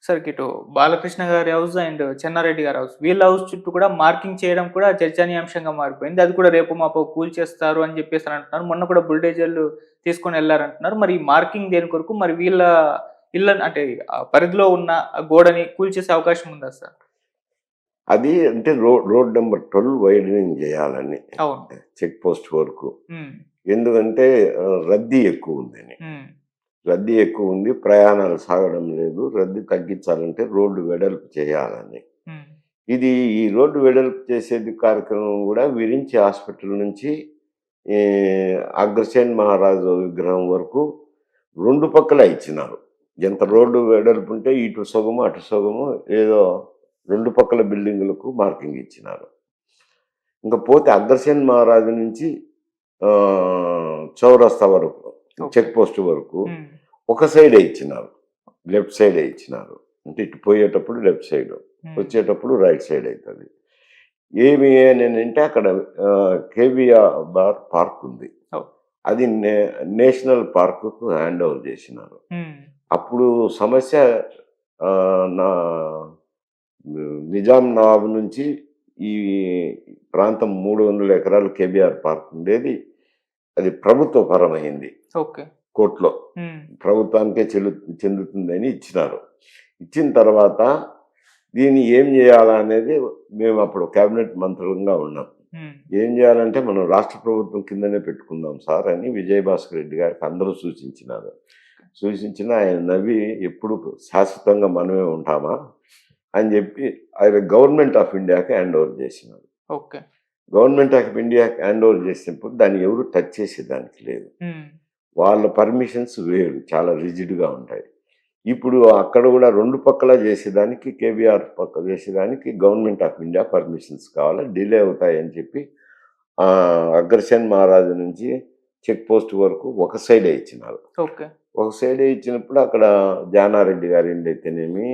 Sir ఇటు బాలకృష్ణ గారి house and Chennareddy గారి హౌస్. వీళ్ళ హౌస్ చుట్టూ కూడా మార్కింగ్ చేయడం కూడా చర్చనీయాంశంగా మారిపోయింది. అది కూడా రేపు మాపో కూల్చేస్తారు అని చెప్పేసి అంటున్నారు. మొన్న కూడా బుల్డోజర్‌లు తీసుకొని ఎళ్లారంటున్నారు. మరి ఈ మార్కింగ్ దేని కొరకు? మరి వీళ్ళ ఇళ్ళని అంటే పరిధిలో ఉన్న ఆ గోడని కూల్చేసే అవకాశం ఉందా సార్? అది అంటే రోడ్ నెంబర్ 12 వైడనింగ్ చేయాలని. అవును. చెక్ పోస్ట్ వరకు. హ్మ్. ఎందుకంటే రద్దీ ఎక్కువుందని. హ్మ్. రద్దీ ఎక్కువుంది. ప్రయాణాలు సాగడం లేదు. రద్దీ తగ్గించాలంటే రోడ్డు వెడల్పు చేయాలని. హ్మ్. ఈ రోడ్డు వెడల్పు చేసేది కార్యక్రమం కూడా విరించి హాస్పిటల్ నుంచి ఈ అగ్రసేన్ మహారాజు విగ్రహం వరకు 2 పక్కల ఇచ్చినారు. ఎంత ఓకే. రోడ్డు వెడల్పు ఉంటే ఇటు సగము, అటు సగము ఏదో 2 పక్కల బిల్డింగులకు మార్కింగ్ ఇచ్చినారు. ఇంక పోతే అగ్రసేన్ మహారాజు నుంచి చౌరస్తా వరకు, ఓకే. చెక్ పోస్ట్ వరకు హ్మ్. ఒక సైడే ఇచ్చినారు. లెఫ్ట్ సైడే ఇచ్చినారు. అంటే ఇటు పోయేటప్పుడు లెఫ్ట్ సైడు, హ్మ్. వచ్చేటప్పుడు రైట్ సైడ్ అయితది. ఏమి అనంటే అక్కడ కేబీఆర్ పార్క్ ఉంది. ఓహ్! అది నేషనల్ పార్కుకు హ్యాండ్ ఓవర్ చేసినారు. హ్మ్. అప్పుడు సమస్య నా నిజాం నవాబు నుంచి ఈ ప్రాంతం 300 ఎకరాలు కేబీఆర్ పార్క్ ఉండేది. అది ప్రభుత్వ పరమైంది. ఓకే. కోర్టులో. హ్మ్. ప్రభుత్వానికే చెందుతుందని ఇచ్చినారు. ఇచ్చిన తర్వాత దీన్ని ఏం చేయాలా అనేది మేము అప్పుడు కేబినెట్ మంత్రులంగా ఉన్నాం. హ్మ్. ఏం చేయాలంటే మనం రాష్ట్ర ప్రభుత్వం కిందనే పెట్టుకుందాం సార్ అని విజయభాస్కర్ రెడ్డి గారికి అందరూ సూచించినారు. సూచించిన ఆయన నవ్వి ఎప్పుడు శాశ్వతంగా మనమే ఉంటామా అని చెప్పి ఆయన గవర్నమెంట్ ఆఫ్ ఇండియాకి హ్యాండ్ ఓవర్ చేసినారు. ఓకే. గవర్నమెంట్ ఆఫ్ ఇండియాకి హ్యాండ్ ఓవర్ చేసినప్పుడు దాన్ని ఎవరు టచ్ చేసేదానికి లేదు. హ్మ్. వాళ్ళ పర్మిషన్స్ వేరు, చాలా రిజిడ్‌గా ఉంటాయి. ఇప్పుడు అక్కడ కూడా 2 పక్కల చేసేదానికి, కేబీఆర్ పక్క చేసేదానికి గవర్నమెంట్ ఆఫ్ ఇండియా పర్మిషన్స్ కావాలి. డిలే అవుతాయని చెప్పి అగ్రసేన్ మహారాజు నుంచి చెక్ పోస్ట్ వరకు ఒక సైడే ఇచ్చినారు. ఓకే. ఒక సైడే ఇచ్చినప్పుడు అక్కడ జానారెడ్డి గారి ఇల్లు అయితేనేమి,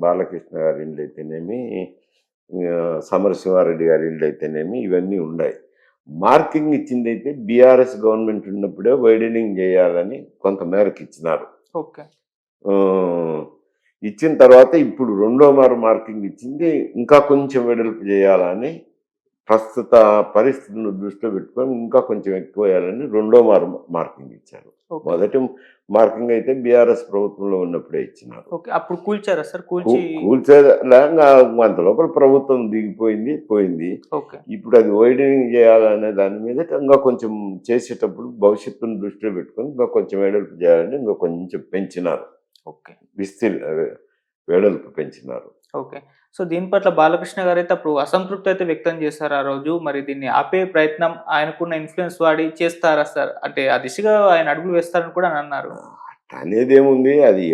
బాలకృష్ణ గారి ఇల్లు అయితేనేమి, సమరసింహారెడ్డి గారి ఇల్లు అయితేనేమి ఇవన్నీ ఉన్నాయి. మార్కింగ్ ఇచ్చిందైతే బీఆర్ఎస్ గవర్నమెంట్ ఉన్నప్పుడే వైడనింగ్ చేయాలని కొంత మేరకు ఇచ్చినారు. ఓకే. ఇచ్చిన తర్వాత ఇప్పుడు రెండో మారు మార్కింగ్ ఇచ్చింది ఇంకా కొంచెం వెడల్పు చేయాలని, ప్రస్తుత పరిస్థితులను దృష్టిలో పెట్టుకొని ఇంకా కొంచెం ఎక్కువ వేయాలని రెండో మారు మార్కింగ్ ఇచ్చారు. ఓకే. మొదటి మార్కింగ్ అయితే బీఆర్ఎస్ ప్రభుత్వంలో ఉన్నప్పుడే ఇచ్చినారు. ఓకే. అప్పుడు కూల్చారా సార్? కూల్చి కూల్చేలాగా అంత లోపల ప్రభుత్వం దిగిపోయింది, పోయింది. ఓకే. ఇప్పుడు అది వైడనింగ్ చేయాలనే దాని మీద ఇంకా కొంచెం చేసేటప్పుడు భవిష్యత్తును దృష్టిలో పెట్టుకొని ఇంకా కొంచెం వెడల్పు చేయాలని ఇంకా కొంచెం పెంచినారు. ఓకే. అదే వెడల్పు పెంచినారు. ఓకే. సో, దీని పట్ల బాలకృష్ణ గారైతే అప్పుడు అసంతృప్తి అయితే వ్యక్తం చేశారు ఆ రోజు. మరి దీన్ని ఆపే ప్రయత్నం ఆయనకున్న ఇన్‌ఫ్లూయెన్స్ వాడి చేస్తారా సార్? అంటే ఆ దిశగా ఆయన అడుగులు వేస్తారని కూడా అన్నారు. అనేదేముంది, అది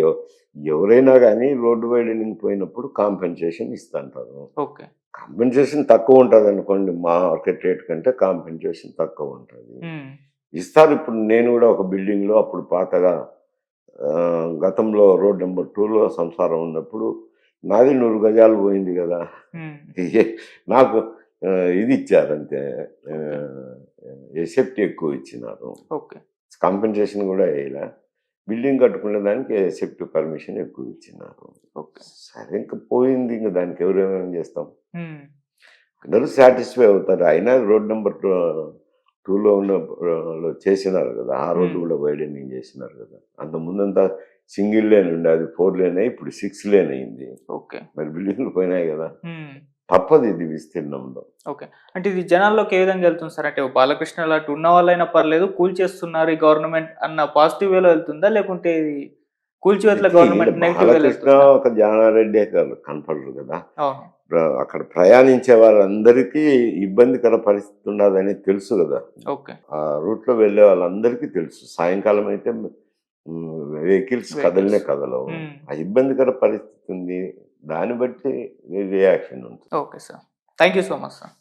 ఎవరైనా కానీ రోడ్డు వైడనింగ్ పోయినప్పుడు కాంపెన్సేషన్ ఇస్తుంటారు. ఓకే. కాంపెన్సేషన్ తక్కువ ఉంటదనుకోండి, మార్కెట్ రేట్ కంటే కాంపెన్సేషన్ తక్కువ ఉంటది. హ్మ్. ఇస్తారు. ఇప్పుడు నేను కూడా ఒక బిల్డింగ్‌లో అప్పుడు పాతగా గతంలో రోడ్ నెంబర్ 2లో సంసారం ఉన్నప్పుడు నాది 100 గజాలు పోయింది గదా! హ్మ్. నాకు ఇది ఇచ్చారంతే. ఓకే. ఎసెప్ట్ ఎక్కువ ఇచ్చినారు. ఓకే. కాంపెన్సేషన్ గూడా ఎయలా. బిల్డింగ్ కట్టుకునే దానికి ఎసెప్ట్ పర్మిషన్ ఎక్కువ ఇచ్చినారు. ఓకే. సరే ఇంక పోయింది. ఇంక దానికి ఎవరేమేం చేస్తాం. హ్మ్. అందరూ సాటిస్ఫై అవుతారు. అయినా రోడ్ నెంబర్ 2లో ఉన్న చేసినారు గదా! ఆ రోడ్డు హ్మ్. గూడా వైడనింగ్ చేసినారు గదా! అంతకుముందంతా సింగిల్ లేన్ ఉండే, అది 4 లేన్ అయ్యి ఇప్పుడు 6 లేన్ అయింది. ఓకే. మరి బిల్డింగ్‌లు పోయినాయి గదా! హ్మ్. తప్పదు ఇది విస్తీర్ణంలో. ఓకే. అంటే ఇది జనాల్లోకి ఏ విధంగా వెళ్తుంది సార్? అంటే బాలకృష్ణ లాంటి ఉన్నవాళ్ళైనా పర్లేదు కూల్చేస్తున్నారు ఈ గవర్నమెంట్ అన్న పాజిటివ్ వేలో వెళ్తుందా? లేకుంటే ఇది కూల్చివేతల అయితే ఈడ గవర్నమెంట్ నెగెటివ్ వేలో బాలకృష్ణ, వెళ్తుందా? ఒక జానారెడ్డే కనపడరు గదా! అవును. అక్కడ ప్రయాణించే వాళ్ళందరికీ ఇబ్బందికర పరిస్థితి ఉన్నదని తెలుసు గదా! ఓకే. ఆ రూట్‌లో వెళ్ళే వాళ్ళందరికీ తెలుసు. సాయంకాలం అయితే వెహికల్స్ కదలనే వెహికల్స్. కదలవు. హ్మ్. ఆ ఇబ్బందికర పరిస్థితి ఉంది. దాన్ని బట్టి రియాక్షన్ ఉంటుంది. Okay sir. Thank you so much sir.